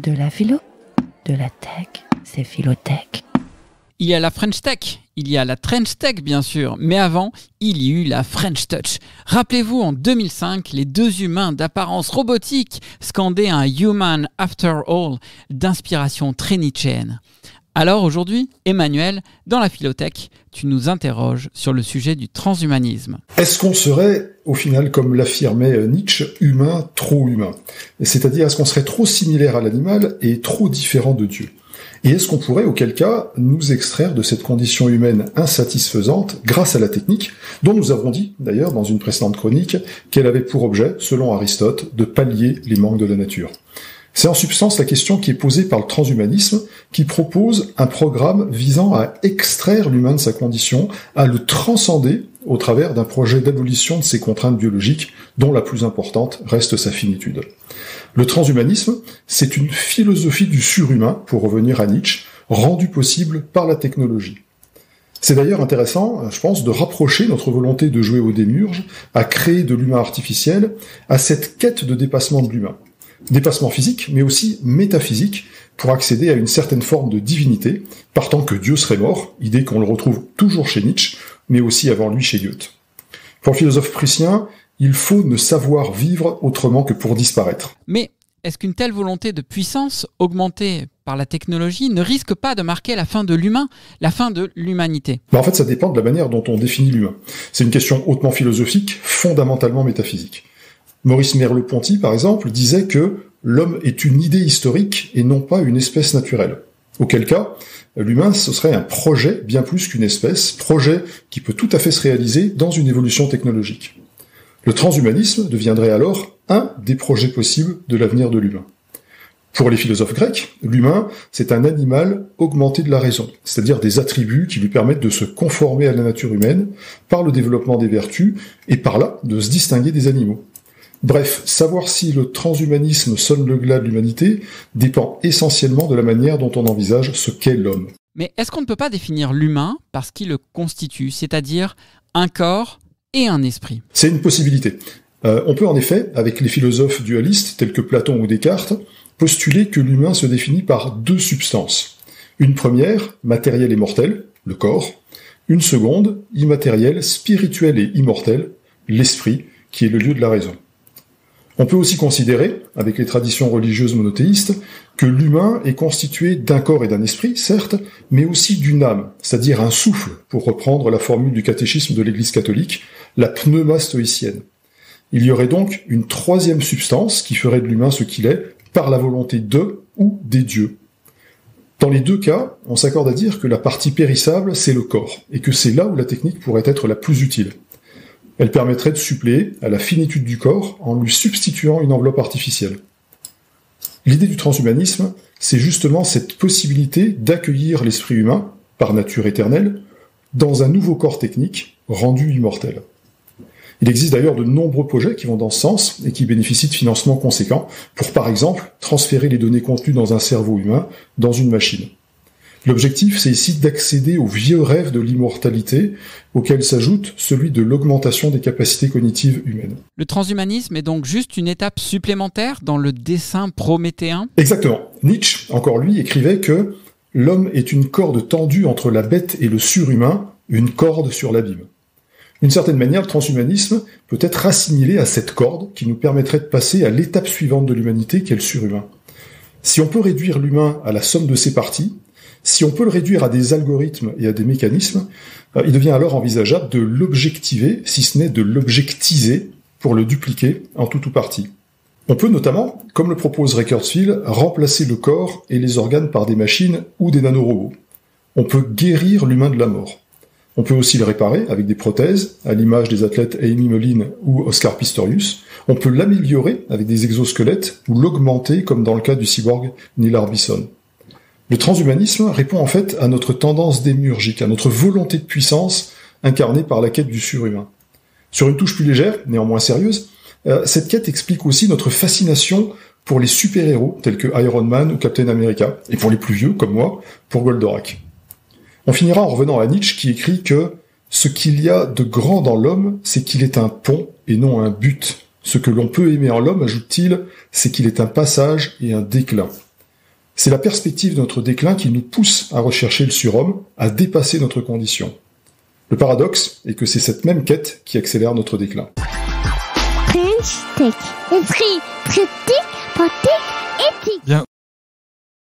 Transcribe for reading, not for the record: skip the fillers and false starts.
De la philo, de la tech, c'est Philotech. Il y a la French Tech, il y a la Trench Tech bien sûr, mais avant, il y eut la French Touch. Rappelez-vous, en 2005, les deux humains d'apparence robotique scandaient un Human After All d'inspiration très nietzschéenne. Alors aujourd'hui, Emmanuel, dans la Philotech, tu nous interroges sur le sujet du transhumanisme. Est-ce qu'on serait, au final, comme l'affirmait Nietzsche, humain, trop humain ? C'est-à-dire, est-ce qu'on serait trop similaire à l'animal et trop différent de Dieu ? Et est-ce qu'on pourrait, auquel cas, nous extraire de cette condition humaine insatisfaisante grâce à la technique, dont nous avons dit, d'ailleurs, dans une précédente chronique, qu'elle avait pour objet, selon Aristote, de pallier les manques de la nature ? C'est en substance la question qui est posée par le transhumanisme, qui propose un programme visant à extraire l'humain de sa condition, à le transcender au travers d'un projet d'abolition de ses contraintes biologiques, dont la plus importante reste sa finitude. Le transhumanisme, c'est une philosophie du surhumain, pour revenir à Nietzsche, rendue possible par la technologie. C'est d'ailleurs intéressant, je pense, de rapprocher notre volonté de jouer au démiurge, à créer de l'humain artificiel, à cette quête de dépassement de l'humain. Dépassement physique, mais aussi métaphysique, pour accéder à une certaine forme de divinité, partant que Dieu serait mort, idée qu'on le retrouve toujours chez Nietzsche, mais aussi avant lui chez Goethe. Pour le philosophe prussien, il faut ne savoir vivre autrement que pour disparaître. Mais est-ce qu'une telle volonté de puissance, augmentée par la technologie, ne risque pas de marquer la fin de l'humain, la fin de l'humanité ? En fait, ça dépend de la manière dont on définit l'humain. C'est une question hautement philosophique, fondamentalement métaphysique. Maurice Merleau-Ponty, par exemple, disait que l'homme est une idée historique et non pas une espèce naturelle. Auquel cas, l'humain, ce serait un projet bien plus qu'une espèce, projet qui peut tout à fait se réaliser dans une évolution technologique. Le transhumanisme deviendrait alors un des projets possibles de l'avenir de l'humain. Pour les philosophes grecs, l'humain, c'est un animal augmenté de la raison, c'est-à-dire des attributs qui lui permettent de se conformer à la nature humaine par le développement des vertus et par là de se distinguer des animaux. Bref, savoir si le transhumanisme sonne le glas de l'humanité dépend essentiellement de la manière dont on envisage ce qu'est l'homme. Mais est-ce qu'on ne peut pas définir l'humain par ce qui le constitue, c'est-à-dire un corps et un esprit ? C'est une possibilité. On peut en effet, avec les philosophes dualistes tels que Platon ou Descartes, postuler que l'humain se définit par deux substances. Une première, matérielle et mortelle, le corps. Une seconde, immatérielle, spirituelle et immortelle, l'esprit, qui est le lieu de la raison. On peut aussi considérer, avec les traditions religieuses monothéistes, que l'humain est constitué d'un corps et d'un esprit, certes, mais aussi d'une âme, c'est-à-dire un souffle, pour reprendre la formule du catéchisme de l'Église catholique, la pneuma stoïcienne. Il y aurait donc une troisième substance qui ferait de l'humain ce qu'il est, par la volonté de ou des dieux. Dans les deux cas, on s'accorde à dire que la partie périssable, c'est le corps, et que c'est là où la technique pourrait être la plus utile. Elle permettrait de suppléer à la finitude du corps en lui substituant une enveloppe artificielle. L'idée du transhumanisme, c'est justement cette possibilité d'accueillir l'esprit humain, par nature éternelle, dans un nouveau corps technique rendu immortel. Il existe d'ailleurs de nombreux projets qui vont dans ce sens et qui bénéficient de financements conséquents pour, par exemple, transférer les données contenues dans un cerveau humain dans une machine. L'objectif, c'est ici d'accéder au vieux rêve de l'immortalité, auquel s'ajoute celui de l'augmentation des capacités cognitives humaines. Le transhumanisme est donc juste une étape supplémentaire dans le dessein prométhéen ? Exactement. Nietzsche, encore lui, écrivait que l'homme est une corde tendue entre la bête et le surhumain, une corde sur l'abîme. D'une certaine manière, le transhumanisme peut être assimilé à cette corde qui nous permettrait de passer à l'étape suivante de l'humanité, qu'est le surhumain. Si on peut réduire l'humain à la somme de ses parties, si on peut le réduire à des algorithmes et à des mécanismes, il devient alors envisageable de l'objectiver, si ce n'est de l'objectiser, pour le dupliquer en tout ou partie. On peut notamment, comme le propose Ray Kurzweil, remplacer le corps et les organes par des machines ou des nanorobots. On peut guérir l'humain de la mort. On peut aussi le réparer avec des prothèses, à l'image des athlètes Amy Moline ou Oscar Pistorius. On peut l'améliorer avec des exosquelettes ou l'augmenter comme dans le cas du cyborg Neil Harbisson. Le transhumanisme répond en fait à notre tendance démiurgique, à notre volonté de puissance incarnée par la quête du surhumain. Sur une touche plus légère, néanmoins sérieuse, cette quête explique aussi notre fascination pour les super-héros tels que Iron Man ou Captain America, et pour les plus vieux, comme moi, pour Goldorak. On finira en revenant à Nietzsche qui écrit que « Ce qu'il y a de grand dans l'homme, c'est qu'il est un pont et non un but. Ce que l'on peut aimer en l'homme, ajoute-t-il, c'est qu'il est un passage et un déclin. » C'est la perspective de notre déclin qui nous pousse à rechercher le surhomme, à dépasser notre condition. Le paradoxe est que c'est cette même quête qui accélère notre déclin. French Tech. Esprit critique, pratique, éthique. Bien,